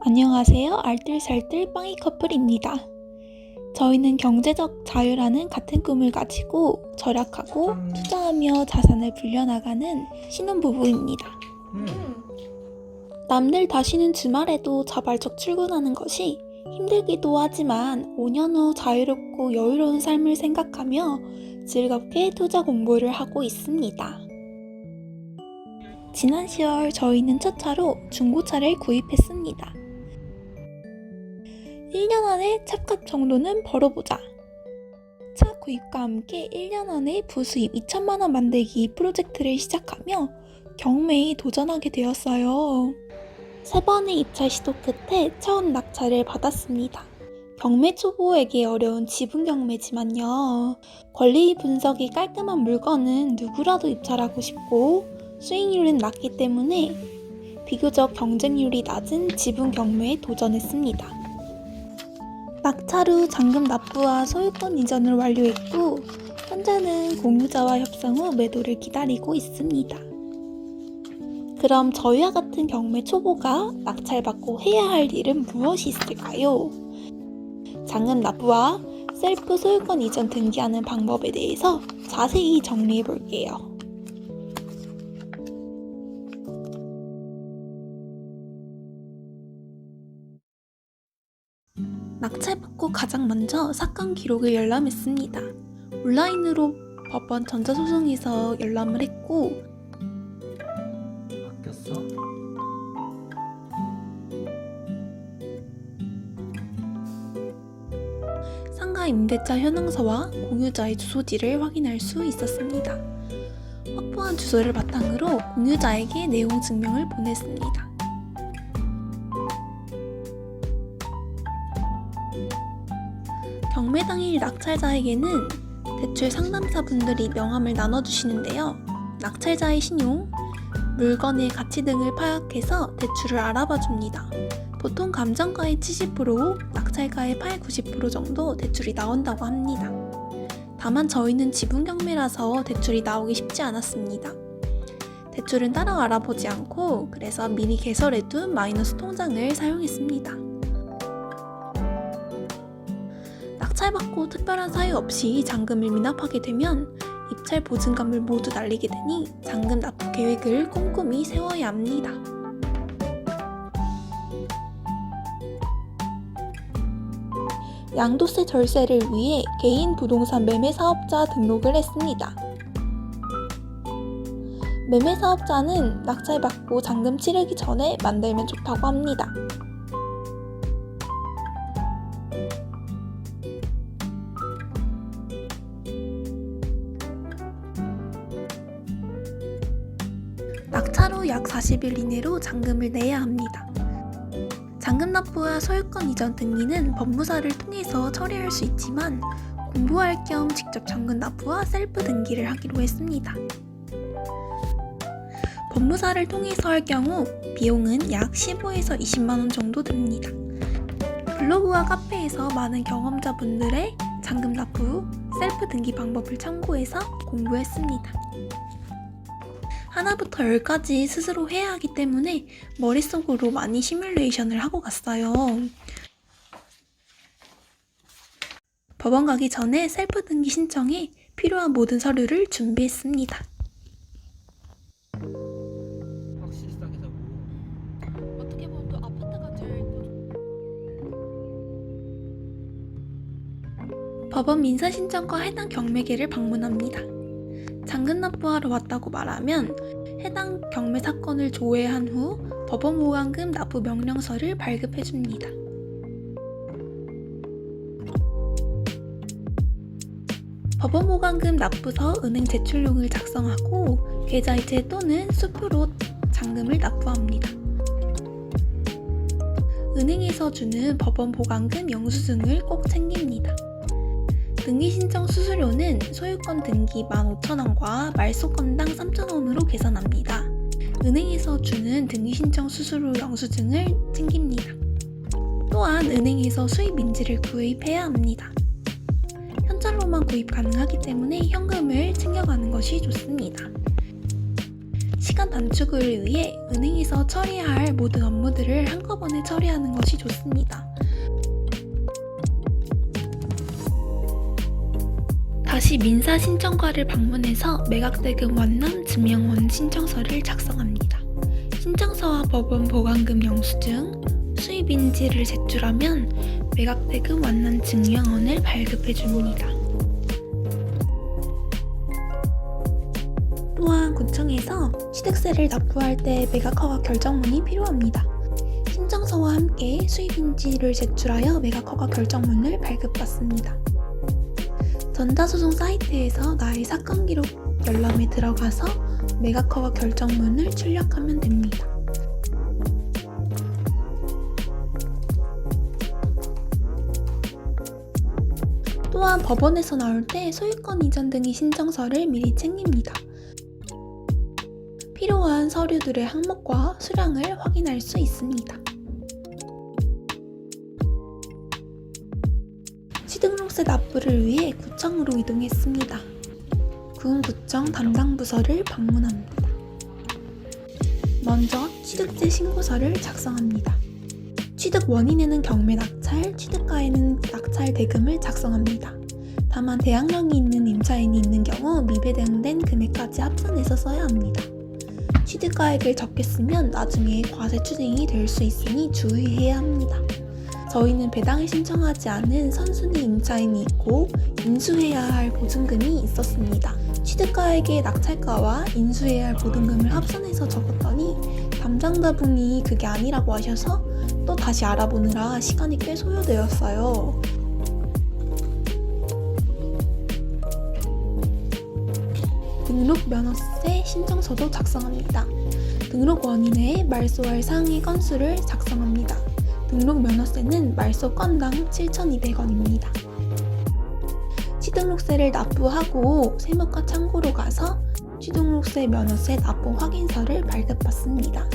안녕하세요. 알뜰살뜰 빵이 커플입니다. 저희는 경제적 자유라는 같은 꿈을 가지고 절약하고 투자하며 자산을 불려나가는 신혼부부입니다. 남들 다 쉬는 주말에도 자발적 출근하는 것이 힘들기도 하지만 5년 후 자유롭고 여유로운 삶을 생각하며 즐겁게 투자 공부를 하고 있습니다. 지난 10월 저희는 첫 차로 중고차를 구입했습니다. 1년 안에 차값 정도는 벌어보자. 차 구입과 함께 1년 안에 부수입 2천만 원 만들기 프로젝트를 시작하며 경매에 도전하게 되었어요. 3번의 입찰 시도 끝에 처음 낙찰을 받았습니다. 경매 초보에게 어려운 지분 경매지만요. 권리 분석이 깔끔한 물건은 누구라도 입찰하고 싶고 수익률은 낮기 때문에 비교적 경쟁률이 낮은 지분 경매에 도전했습니다. 낙찰 후 잔금 납부와 소유권 이전을 완료했고 현재는 공유자와 협상 후 매도를 기다리고 있습니다. 그럼 저희와 같은 경매 초보가 낙찰받고 해야 할 일은 무엇이 있을까요? 잔금 납부와 셀프 소유권 이전 등기하는 방법에 대해서 자세히 정리해 볼게요. 낙찰받고 가장 먼저 사건 기록을 열람했습니다. 온라인으로 법원 전자소송에서 열람을 했고 바뀌었어? 상가 임대차 현황서와 공유자의 주소지를 확인할 수 있었습니다. 확보한 주소를 바탕으로 공유자에게 내용 증명을 보냈습니다. 경매 당일 낙찰자에게는 대출 상담사분들이 명함을 나눠주시는데요. 낙찰자의 신용, 물건의 가치 등을 파악해서 대출을 알아봐 줍니다. 보통 감정가의 70%, 낙찰가의 80-90% 정도 대출이 나온다고 합니다. 다만 저희는 지분 경매라서 대출이 나오기 쉽지 않았습니다. 대출은 따로 알아보지 않고 그래서 미리 개설해둔 마이너스 통장을 사용했습니다. 낙찰받고 특별한 사유 없이 잔금을 미납하게 되면 입찰 보증금을 모두 날리게 되니 잔금 납부 계획을 꼼꼼히 세워야 합니다. 양도세 절세를 위해 개인 부동산 매매사업자 등록을 했습니다. 매매사업자는 낙찰받고 잔금 치르기 전에 만들면 좋다고 합니다. 낙찰 후 약 40일 이내로 잔금을 내야 합니다. 잔금 납부와 소유권 이전 등기는 법무사를 통해서 처리할 수 있지만 공부할 겸 직접 잔금 납부와 셀프 등기를 하기로 했습니다. 법무사를 통해서 할 경우 비용은 약 15에서 20만 원 정도 듭니다. 블로그와 카페에서 많은 경험자분들의 잔금 납부, 셀프 등기 방법을 참고해서 공부했습니다. 하나부터 10까지 스스로 해야 하기 때문에 머릿속으로 많이 시뮬레이션을 하고 갔어요. 법원 가기 전에 셀프 등기 신청에 필요한 모든 서류를 준비했습니다. 확실히 싸게 사고. 어떻게 보면 또 아파트가 제일 법원 민사신청과 해당 경매계를 방문합니다. 잔금 납부하러 왔다고 말하면 해당 경매 사건을 조회한 후 법원 보관금 납부 명령서를 발급해줍니다. 법원 보관금 납부서 은행 제출용을 작성하고 계좌이체 또는 수표로 잔금을 납부합니다. 은행에서 주는 법원 보관금 영수증을 꼭 챙깁니다. 등기 신청 수수료는 소유권 등기 15,000원과 말소건당 3,000원으로 계산합니다. 은행에서 주는 등기 신청 수수료 영수증을 챙깁니다. 또한 은행에서 수입 인지를 구입해야 합니다. 현찰로만 구입 가능하기 때문에 현금을 챙겨가는 것이 좋습니다. 시간 단축을 위해 은행에서 처리해야 할 모든 업무들을 한꺼번에 처리하는 것이 좋습니다. 다시 민사신청과를 방문해서 매각대금 완납 증명원 신청서를 작성합니다. 신청서와 법원 보관금 영수증, 수입인지를 제출하면 매각대금 완납 증명원을 발급해줍니다. 또한 구청에서 취득세를 납부할 때 매각허가 결정문이 필요합니다. 신청서와 함께 수입인지를 제출하여 매각허가 결정문을 발급받습니다. 전자소송 사이트에서 나의 사건 기록 열람에 들어가서 매각허가 결정문을 출력하면 됩니다. 또한 법원에서 나올 때 소유권 이전 등의 신청서를 미리 챙깁니다. 필요한 서류들의 항목과 수량을 확인할 수 있습니다. 취득록세 납부를 위해 구청으로 이동했습니다. 구흥구청 담당 부서를 방문합니다. 먼저 취득세 신고서를 작성합니다. 취득 원인에는 경매 낙찰, 취득가에는 낙찰 대금을 작성합니다. 다만 대항력이 있는 임차인이 있는 경우 미배당된 금액까지 합산해서 써야 합니다. 취득가액을 적게 쓰면 나중에 과세 추징이 될 수 있으니 주의해야 합니다. 저희는 배당을 신청하지 않은 선순위 임차인이 있고 인수해야 할 보증금이 있었습니다. 취득가액의 낙찰가와 인수해야 할 보증금을 합산해서 적었더니 담당자분이 그게 아니라고 하셔서 또 다시 알아보느라 시간이 꽤 소요되었어요. 등록 면허세 신청서도 작성합니다. 등록 원인에 말소할 상해 건수를 작성합니다. 등록 면허세는 말소 건당 7,200원입니다. 취등록세를 납부하고 세무과 창고로 가서 취등록세 면허세 납부 확인서를 발급받습니다.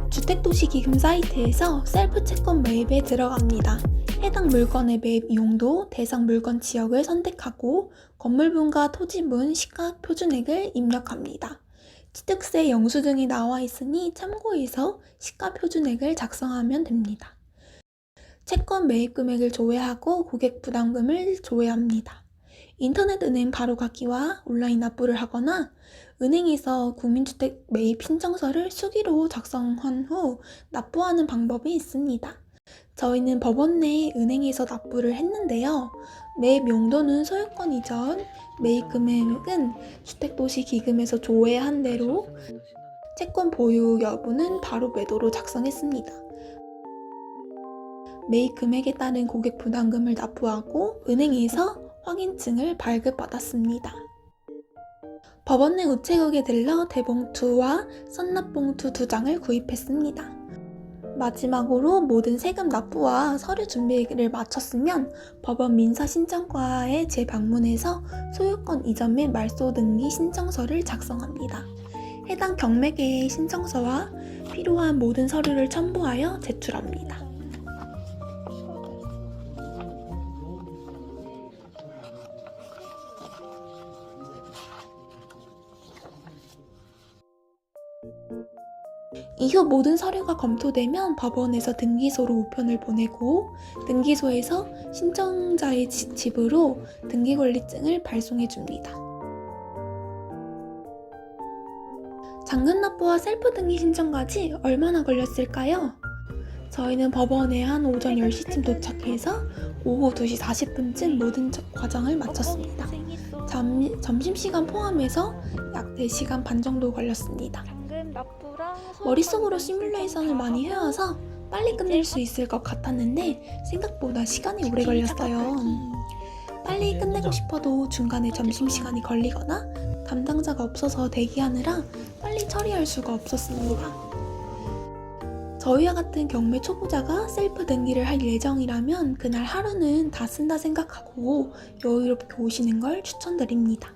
주택도시기금 사이트에서 셀프 채권 매입에 들어갑니다. 해당 물건의 매입 용도, 대상 물건 지역을 선택하고 건물분과 토지분 시가 표준액을 입력합니다. 취득세 영수증이 나와 있으니 참고해서 시가 표준액을 작성하면 됩니다. 채권 매입 금액을 조회하고 고객 부담금을 조회합니다. 인터넷 은행 바로가기와 온라인 납부를 하거나 은행에서 국민주택 매입 신청서를 수기로 작성한 후 납부하는 방법이 있습니다. 저희는 법원 내 은행에서 납부를 했는데요. 매입 용도는 소유권 이전, 매입 금액은 주택도시기금에서 조회한 대로, 채권 보유 여부는 바로 매도로 작성했습니다. 매입 금액에 따른 고객 부담금을 납부하고 은행에서 확인증을 발급받았습니다. 법원 내 우체국에 들러 대봉투와 선납봉투 2장을 구입했습니다. 마지막으로 모든 세금 납부와 서류 준비를 마쳤으면 법원 민사신청과에 재방문해서 소유권 이전 및 말소 등기 신청서를 작성합니다. 해당 경매계의 신청서와 필요한 모든 서류를 첨부하여 제출합니다. 이후 모든 서류가 검토되면 법원에서 등기소로 우편을 보내고 등기소에서 신청자의 집으로 등기권리증을 발송해줍니다. 잔금 납부와 셀프 등기 신청까지 얼마나 걸렸을까요? 저희는 법원에 한 오전 10시쯤 도착해서 오후 2시 40분쯤 모든 과정을 마쳤습니다. 점심시간 포함해서 약 4시간 반 정도 걸렸습니다. 머릿속으로 시뮬레이션을 많이 해와서 빨리 끝낼 수 있을 것 같았는데 생각보다 시간이 오래 걸렸어요. 빨리 끝내고 싶어도 중간에 점심시간이 걸리거나 담당자가 없어서 대기하느라 빨리 처리할 수가 없었습니다. 저희와 같은 경매 초보자가 셀프 등기를 할 예정이라면 그날 하루는 다 쓴다 생각하고 여유롭게 오시는 걸 추천드립니다.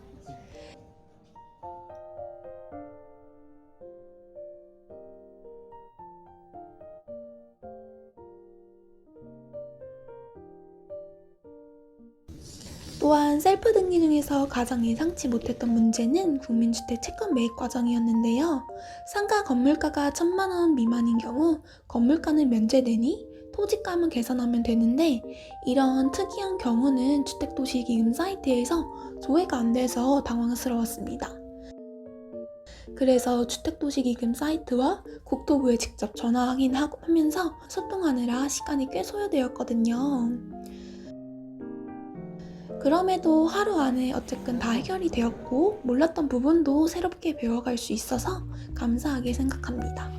또한 셀프 등기 중에서 가장 예상치 못했던 문제는 국민주택 채권 매입 과정이었는데요. 상가 건물가가 1,000만 원 미만인 경우 건물가는 면제되니 토지값만 계산하면 되는데, 이런 특이한 경우는 주택도시기금 사이트에서 조회가 안 돼서 당황스러웠습니다. 그래서 주택도시기금 사이트와 국토부에 직접 전화 확인하면서 소통하느라 시간이 꽤 소요되었거든요. 그럼에도 하루 안에 어쨌든 다 해결이 되었고, 몰랐던 부분도 새롭게 배워갈 수 있어서 감사하게 생각합니다.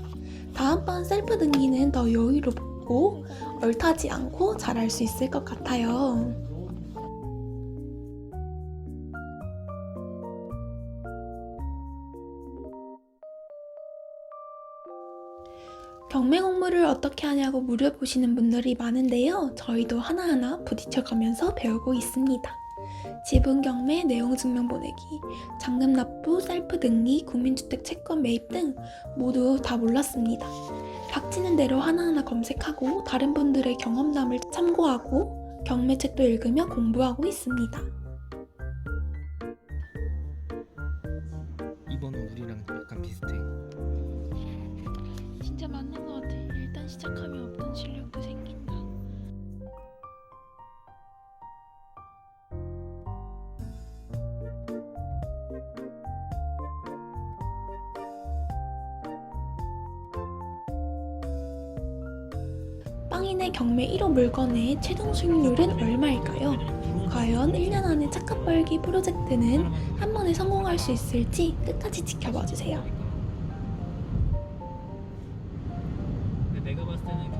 다음번 셀프 등기는 더 여유롭고 얼타지 않고 잘할 수 있을 것 같아요. 경매 공부를 어떻게 하냐고 물어보시는 분들이 많은데요. 저희도 하나하나 부딪혀가면서 배우고 있습니다. 지분 경매, 내용 증명 보내기, 잔금 납부, 셀프 등기, 국민주택 채권 매입 등 모두 다 몰랐습니다. 닥치는 대로 하나하나 검색하고 다른 분들의 경험담을 참고하고 경매책도 읽으며 공부하고 있습니다. 이번은 우리랑 약간 비슷해. 진짜 맞는 것 같아. 일단 시작하면 없던 실력도 생긴다. 빵인의 경매 1호 물건의 최종 수익률은 얼마일까요? 과연 1년 안에 착각 벌기 프로젝트는 한 번에 성공할 수 있을지 끝까지 지켜봐 주세요. 근데 내가 봤을 때는